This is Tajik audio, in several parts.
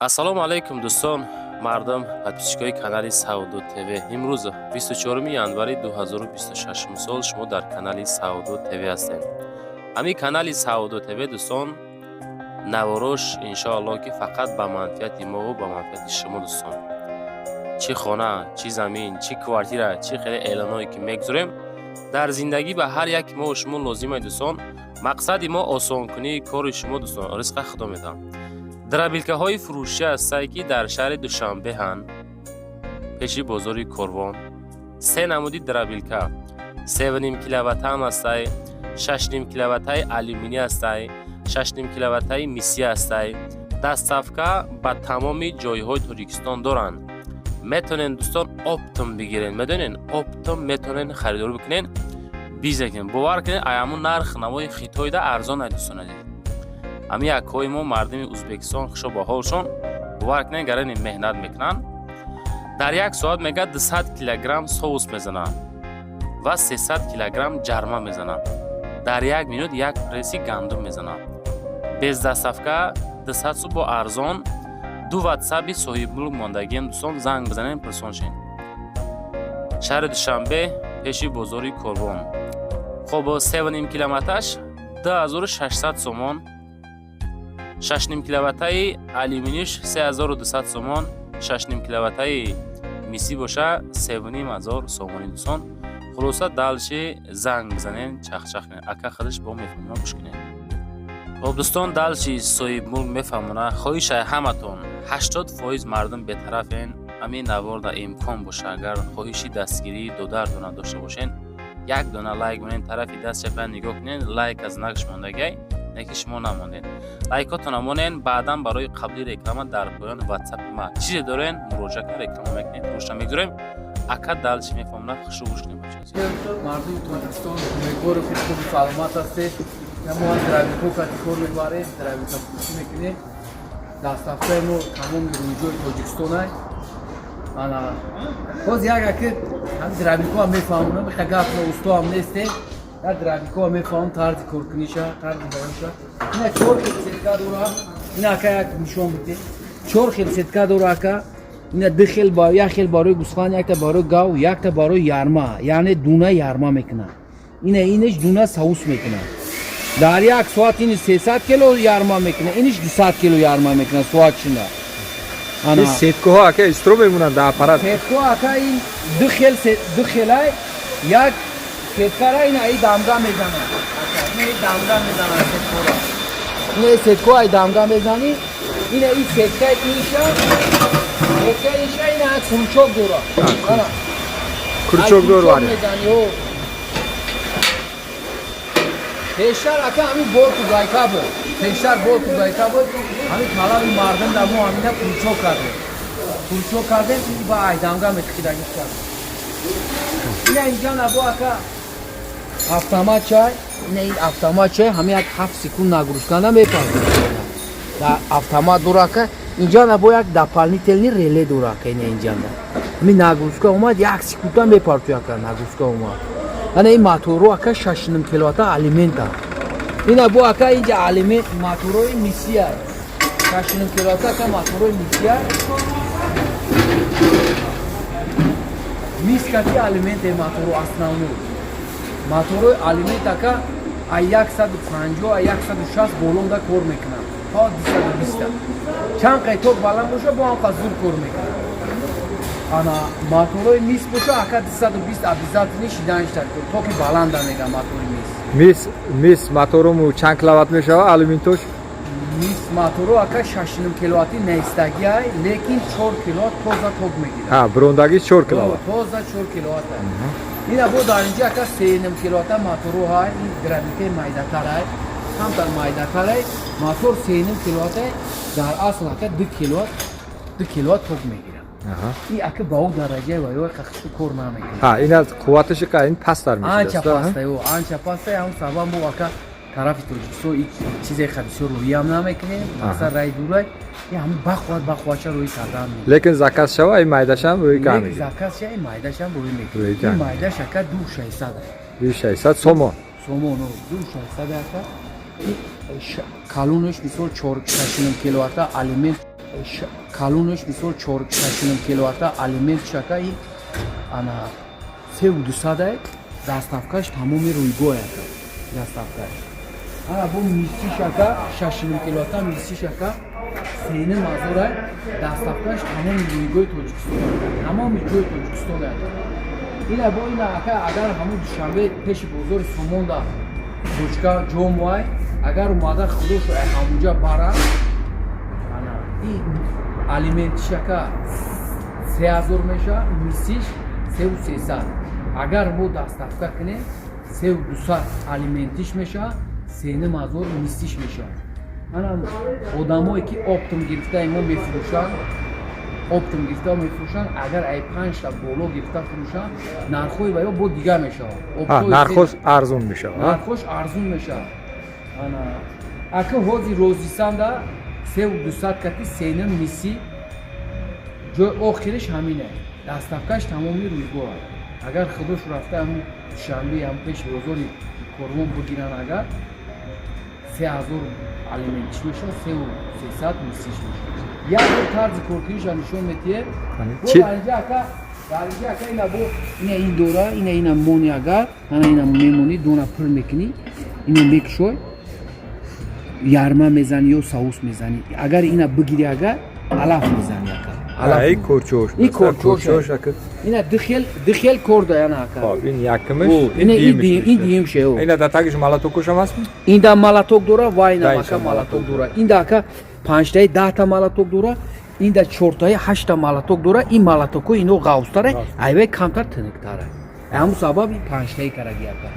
ассалому алайкум дӯстон, мардум, подписчикои канали Саудо ТВ. Имрӯз 24 январи 2026 сол шумо дар канали Саудо ТВ ҳастем. Ҳамин канали Саудо ТВ дӯстон, наворош иншоаллоҳ ки фақат ба манфиати мо ва ба манфиати шумо дӯстон. Чӣ хона, чӣ замин, чӣ квартира, чӣ хеле эълоное ки мегузорем дар зиндагӣ ба ҳар як мо шумо лозима дӯстон. Мақсади мо осонкунии кори шумо дӯстон, ризқа Худо медиҳад. Драбилкаҳои фурӯшӣ ҳастанд ки дар шаҳри Душанбеҳанд, пеши бозори Корвон. Се намуди драбилка 3.5 киловаттаам ҳастанд, 6.5 киловаттаи алюминий ҳастанд, 6.5 киловаттаи мисӣ ҳастанд. Дастсафка ба тамоми ҷойҳои Тоҷикистон доранд. Метавонен дӯстон оптом бигирен, медонен оптом метавонен харидорӣ бикунен, бизакунен. Бовар кунен аямун нарх намои Хитоида арзон аст дӯстон азиз. Ами якҳои мо мардуми Узбекистон хушо ба ҳолшон бовар кунен гарани меҳнат мекунанд. Дар як соат мега 200 килограмм соус мезананд ва 300 килограмм ҷарма мезананд. Дар як минут як пресси гандум мезананд. Без дастсафка 200 суб бо арзон 2 ватсаби соҳибмулк мондагием дӯстон, занг бизанен пурсон шин. Шаҳри Душанбе пеши бозори Корвон. Хоб 3.5 километраш 2600 сомон, 6.5 киловаттаи алюминиш 3200 сомон, 6.5 киловаттаи мисӣ боша 3500 сомони дӯстон. Хулоса далши занг бизанен, чахчах кунен. Ака худаш бо мефаҳмона гӯш кунен. Хоб дӯстон, далши соҳибмулк мефаҳмона. Хоҳишай ҳаматон 80% мардум бетарафен. Амин наворда имкон боша, агар хоҳиши дастгирии додар дона дошта бошен, як дона лайк монен, тарафи дастчапа нигоҳ кунен, лайк аз нақш мондагай, неки шумо намондед. Лайкотона монен, баъдан барои қаблӣ реклама дар поён ватсапи ма чизе дорен, муроҷиат кунед, реклама мекунед, рӯшта мегузорем. Ака далши мефаҳмона, хушо гӯш кунед бача. Мардуми Тоҷикистон умедвори хуби саломат ҳастед. Мо драбилко кор мебарем, драбилка фурӯшӣ мекунем. Дастафтаи мо тамоми рӯйҷои Тоҷикистон аст. Ана боз як аки ҳам драбилкоам мефаҳмонам, иха гап устоам нестем. Я драбилкоам мефаҳмам тарзи коркуниша, тарзи бароша. Ина 4 хел сетка дора. Ина ака як нишон бидед. 4 хел сетка дора ака. Ина 2 хел ба як хел барои гӯсфанд, якта барои гав, якта барои ярма, яъне дуна ярма мекунад. Инаш дуна саус мекунад. Дар як соат ин 300 кило ярма мекунад, инаш 200 кило ярма мекунад соат шинда. Ин сеткоҳо ака истро мемонанд дар аппарат. Сеткоҳо ака ин 2 хелай, як сеткара ин ай дамга мезанад. Ака ин дамга мезанад сеткоҳо. Ин сеткоҳо ай дамга мезани, ин сеткаи иша, сеткаи иша ин кручок дора. Ана Кручок дора. Пештар ака ҳамин бор ту гайка бо. Пештар бор ту гайка бо. Ҳамин талаби мардум да мо ҳамина кручок кардем. Кручок кардем ба ай дамга метхидагиш кардем. Ина инҷа набо ака автомат чай, ин автомат чай ҳамин як 7 секунд нагрузка намепард. Да автомат дора ака, инҷа набо як дополнительный реле дора ака, ина инҷа на. Ҳамин нагрузка омад 1 секунда мепард ака, нагрузка омад. Ана ин моторо ака 6.5 киловатта алимента. Ина бо ака инҷа алимент моторои мисӣ аст. 6.5 киловатта ака моторои мисӣ аст. Мискати алимент моторо основной. Моторои алимент ака ай 150 ай 160 болонда кор мекунад. То 220. Чанд қайток баланд боша бо он қад зуд кор мекунад. Ана моторои мис боша ака 220 обязательно шиданиш так то ки баланда мега моторои мис. Мис моторуму чанд киловатт мешава алюминтош? Мис моторо ака 6.5 киловатти нестаги ай, лекин 4 киловатт тоза ток мегирад. Ҳа, брондаги 4 киловатт. Тоза 4 киловатт. Ина бо дар инҷа ака 3.5 киловатта моторо ай, ин драбилкаи майдатар ай, камтар майдатар ай, мотор 3.5 киловатт ай, дар асл ака 2 киловатт ток мегирад. ин ака ба он дараҷаи ваёи қақиши кор намекунад. Ҳа, ин аз қувваташи ка ин пастар мешуд. Анча пастае, анча пастае, ҳам сабаб мо ака тарафи Тоҷикистон чизе хабисо рӯям намекунем, аса рай дурай, ин ҳам бахвача рӯи кардан мекунем. Лекин заказ шава ин майдашам рӯи кам мегирад. Заказ шава ин майдашам рӯи мекунем. Ин майдаш ака 2600 аст. 2600 сомон. Сомон 2600 ака. Калонаш мисол 4.5 киловатта алимент калонаш мисол 4-6 киловатта алимент шака и ана 3200 заставкаш тамоми рӯйгоҳ яка заставкаш ана бо миси шака 6 киловатта миси шака сени мазора заставкаш тамоми рӯйгоҳи тоҷикистон тамоми ҷои тоҷикистон яка ина бо ина ака агар ҳамун душанбе пеши бозори сомонда точка ҷомвай агар омада худош ҳамунҷа бара ана и алимент шака 3000 меша мисиш 3300 агар мо даставка кунем 3200 алиментиш меша сени мазор мисиш меша ана одамое ки оптом гирифта мо мефурӯшанд оптом гирифта мефурӯшанд агар ай 5 та боло гирифта фурӯшанд нархои ва ё бо дигар мешавад нархош арзон мешавад нархош арзон мешавад ана ака ҳозир розисанда 3200 кати сени миси ҷои охириш ҳамине даставкаш тамоми рӯйгоҳ агар худош рафта ҳамун душанбе ҳам пеши бозори корвон бигиранд агар 3000 алиментиш мешавад 3300 мисиш мешавад як бор тарзи коркириша нишон метиҳе дар инҷа ака ина бо ина ин дора ина мони агар ана ина мемонӣ дона пир мекунӣ ина мекушой ярма мезанӣ ё саус мезанӣ агар ина бигирӣ агар алаф мезанӣ ака ай корчош ин корчош ака ина дихел кор даяна ака ин якимиш ин диюмше ина да тагиш малатокуш ҳам ҳастми инда малаток дора ва ина ака малаток дора инда ака 5таи 10 та малаток дора инда 4таи 8 та малаток дора ин малатоко ино ғавстара айвай камтар тиниктара ҳамун сабаб 5таи караги ака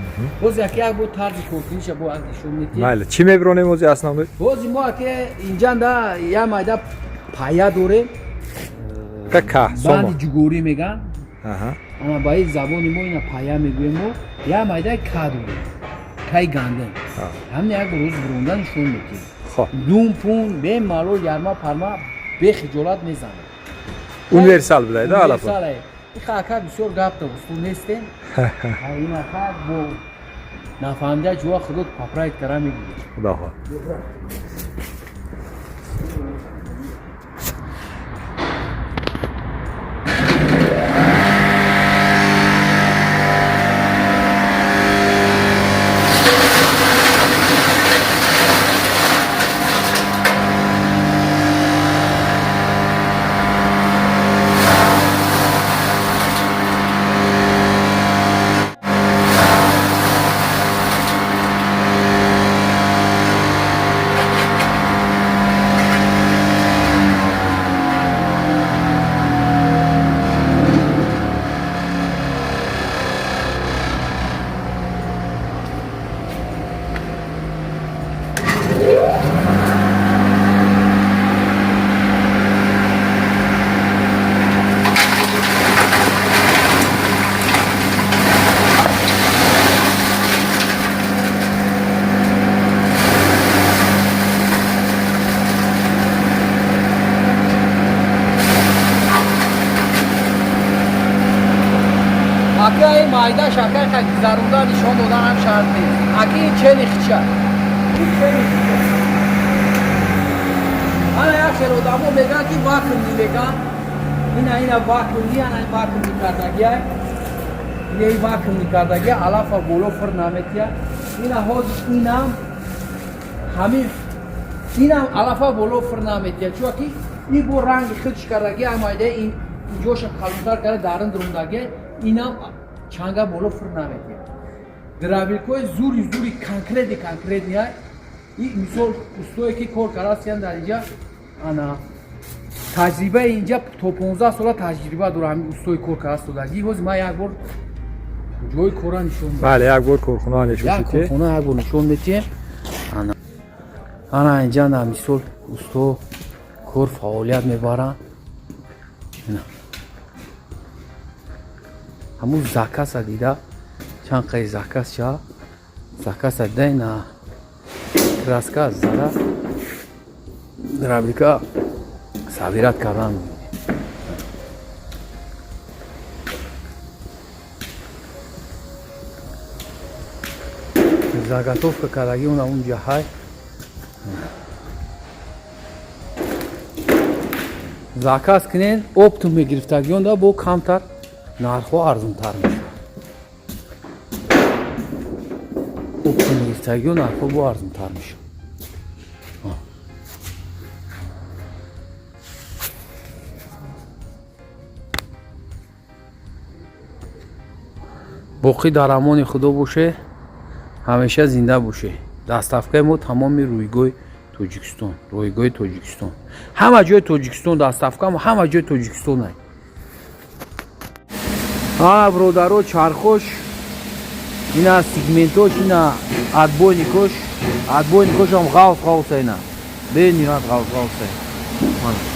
боз як бо тарзи коркиниша бо аз нишон метиҳем майли чӣ мебиронем ози основной бози мо ака инҷанда я майда пая дорем банди ҷугорӣ меган ана ба ин забони мо ина пая мегӯем мо я майдаи ка дорем каи гандем ҳамин як рӯз биронда нишон метиҳем дум пун бемалол ярма парма бехиҷолат мезанем универсал бидайда алафо иха бисёр гап дагусту нестем инака бо нафаҳмида ҷуа худот папрайт кара мегӯем худохоҳ ака ин майда шакар ка гузаронда нишон додан ҳам шарт нест ака ин чени хича ана якшер одамо меган ки вакуумӣ меган ина вакуумӣ ана вакуумӣ кардагия ина ин вакуумӣ кардагия алафа боло фир наметия ина ҳозир инам ҳамин инам алафа боло фир наметия чунки ин бо ранги хидш кардагия майда ин инҷоша қалунтар карда дарин дурундагия инам чанга боло фир наметия дравилкои зури конкретния и мисол устое ки кор карастиян дар инҷа ана таҷрибаи инҷа то 15 сола таҷриба дора ҳамин устои кор карастодагӣ ҳозир ман як бор ҷои кора нишон бале як бор корхона корхона як бор нишон метиҳем ана инҷа на мисол усто кор фаъолият мебаранд ҳамун закаса дида чанд қаи закас ша закаса дида ина краска зара дравлика савират кардан заготовка кардаги он ҷаҳай заказ кунед оптом мегирифтагиён да бо камтар нархҳо арзонтар мешавад. оптом мегирифтагиён нархҳо бо арзонтар мешавад. боқӣ дар амони худо боше, ҳамеша зинда боше. Дастафкаи мо тамоми рӯйгоҳи Тоҷикистон, рӯйгоҳи Тоҷикистон. Ҳама ҷои Тоҷикистон дастафка мо ҳама ҷои Тоҷикистон ай. Бародаро чархош, ина сегментош, ина адбойникош ҳам ғавс ай на. Бениҳоят ғавс ай.